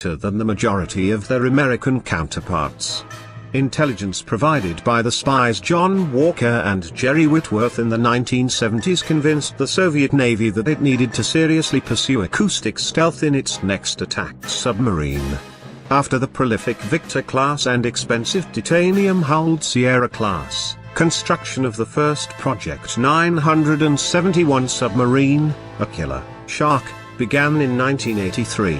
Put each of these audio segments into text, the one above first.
than the majority of their American counterparts. Intelligence provided by the spies John Walker and Jerry Whitworth in the 1970s convinced the Soviet Navy that it needed to seriously pursue acoustic stealth in its next attack submarine. After the prolific Victor class and expensive titanium-hulled Sierra class, construction of the first Project 971 submarine, a killer shark, began in 1983.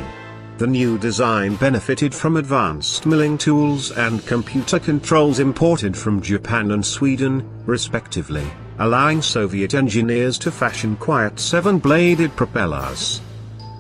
The new design benefited from advanced milling tools and computer controls imported from Japan and Sweden, respectively, allowing Soviet engineers to fashion quiet 7-bladed propellers.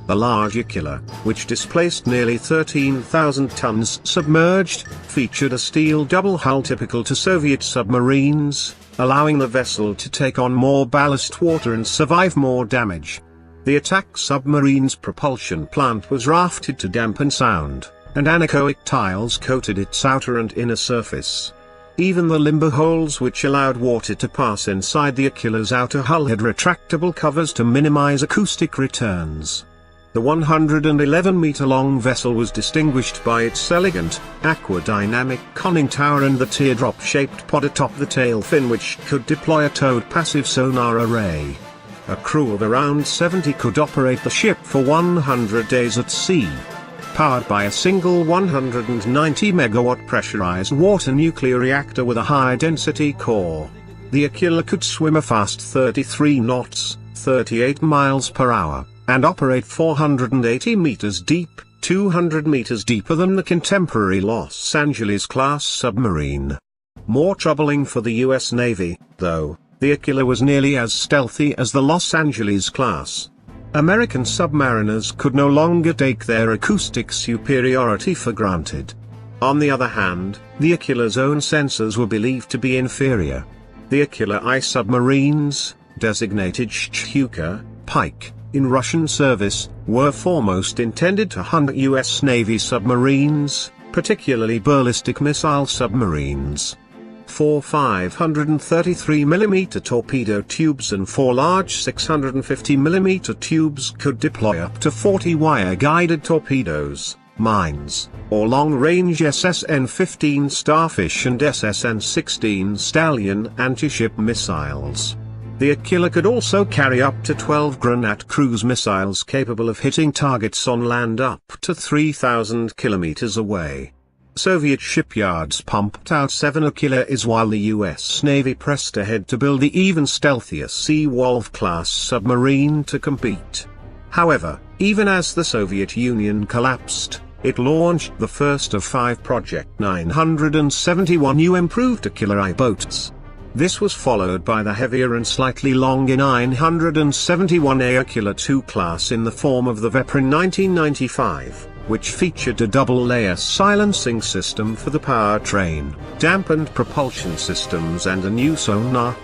The large Aquila, which displaced nearly 13,000 tons submerged, featured a steel double hull typical to Soviet submarines, allowing the vessel to take on more ballast water and survive more damage. The attack submarine's propulsion plant was rafted to dampen sound, and anechoic tiles coated its outer and inner surface. Even the limber holes which allowed water to pass inside the Aquila's outer hull had retractable covers to minimize acoustic returns. The 111-meter-long vessel was distinguished by its elegant, aquadynamic conning tower and the teardrop-shaped pod atop the tail fin which could deploy a towed passive sonar array. A crew of around 70 could operate the ship for 100 days at sea. Powered by a single 190-megawatt pressurized water nuclear reactor with a high-density core, the Aquila could swim a fast 33 knots, 38 miles per hour, and operate 480 meters deep, 200 meters deeper than the contemporary Los Angeles-class submarine. More troubling for the U.S. Navy, though, the Aquila was nearly as stealthy as the Los Angeles class. American submariners could no longer take their acoustic superiority for granted. On the other hand, the Aquila's own sensors were believed to be inferior. The Aquila I submarines, designated Shchuka, Pike, in Russian service, were foremost intended to hunt U.S. Navy submarines, particularly ballistic missile submarines. 4 533mm torpedo tubes and 4 large 650mm tubes could deploy up to 40 wire-guided torpedoes, mines, or long-range SSN-15 Starfish and SSN-16 Stallion anti-ship missiles. The Aquila could also carry up to 12 Granat cruise missiles capable of hitting targets on land up to 3,000 kilometers away. Soviet shipyards pumped out 7 Aquilas while the U.S. Navy pressed ahead to build the even stealthier Seawolf-class submarine to compete. However, even as the Soviet Union collapsed, it launched the first of 5 Project 971 new improved Aquila I boats. This was followed by the heavier and slightly longer 971A Aquila II class in the form of the Vepr in 1995. Which featured a double-layer silencing system for the powertrain, dampened propulsion systems and a new sonar.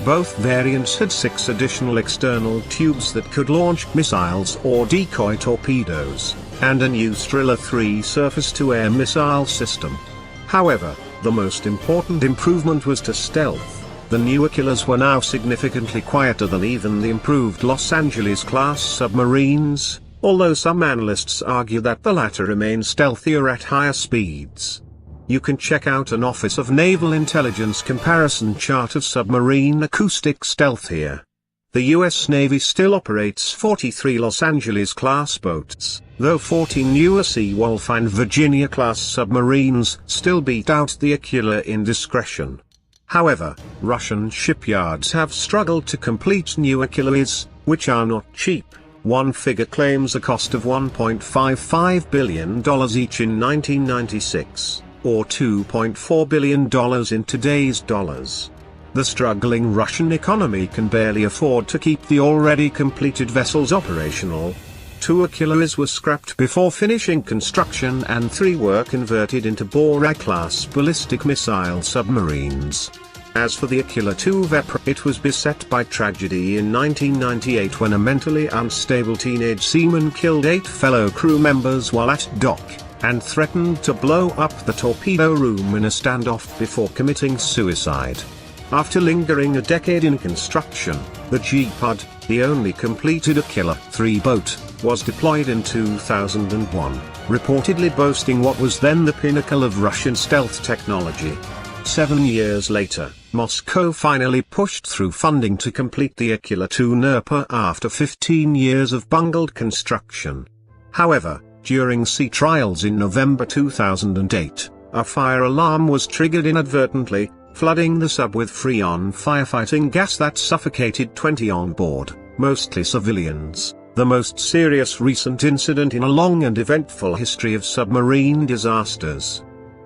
Both variants had 6 additional external tubes that could launch missiles or decoy torpedoes, and a new Strela 3 surface-to-air missile system. However, the most important improvement was to stealth. The new Aquilas were now significantly quieter than even the improved Los Angeles-class submarines, although some analysts argue that the latter remain stealthier at higher speeds. You can check out an Office of Naval Intelligence comparison chart of submarine acoustic stealth here. The U.S. Navy still operates 43 Los Angeles-class boats, though 14 newer Seawolf and Virginia-class submarines still beat out the Aquila in discretion. However, Russian shipyards have struggled to complete new Aquilas, which are not cheap. One figure claims a cost of $1.55 billion each in 1996, or $2.4 billion in today's dollars. The struggling Russian economy can barely afford to keep the already completed vessels operational. 2 Aquilas were scrapped before finishing construction and 3 were converted into Borak-class ballistic missile submarines. As for the Aquila II Vepr, it was beset by tragedy in 1998 when a mentally unstable teenage seaman killed 8 fellow crew members while at dock, and threatened to blow up the torpedo room in a standoff before committing suicide. After lingering a decade in construction, the G-Pod, the only completed Aquila III boat, was deployed in 2001, reportedly boasting what was then the pinnacle of Russian stealth technology. 7 years later, Moscow finally pushed through funding to complete the Aquila-2 NERPA after 15 years of bungled construction. However, during sea trials in November 2008, a fire alarm was triggered inadvertently, flooding the sub with Freon firefighting gas that suffocated 20 on board, mostly civilians, the most serious recent incident in a long and eventful history of submarine disasters.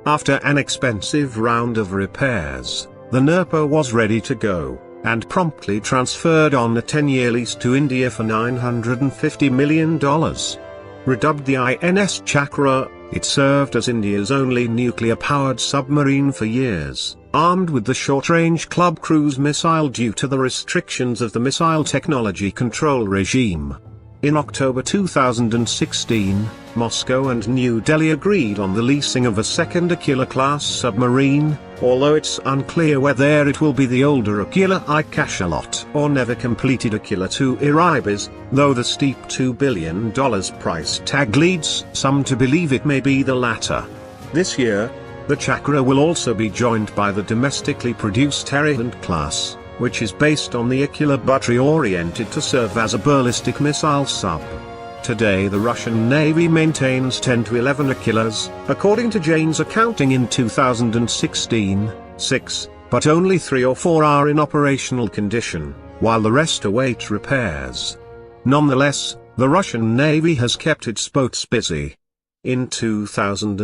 After an expensive round of repairs, the NERPA was ready to go, and promptly transferred on a 10-year lease to India for $950 million. Redubbed the INS Chakra, it served as India's only nuclear-powered submarine for years, armed with the short-range Club cruise missile due to the restrictions of the Missile Technology Control Regime. In October 2016, Moscow and New Delhi agreed on the leasing of a second Aquila-class submarine, although it's unclear whether it will be the older Aquila I Cachalot or never completed Aquila-2 Erebus, though the steep $2 billion price tag leads some to believe it may be the latter. This year, the Chakra will also be joined by the domestically produced Arihant class, which is based on the Aquila but reoriented to serve as a ballistic missile sub. Today the Russian Navy maintains 10 to 11 Aquilas, according to Jane's accounting in 2016, 6, but only 3 or 4 are in operational condition, while the rest await repairs. Nonetheless, the Russian Navy has kept its boats busy. In 2000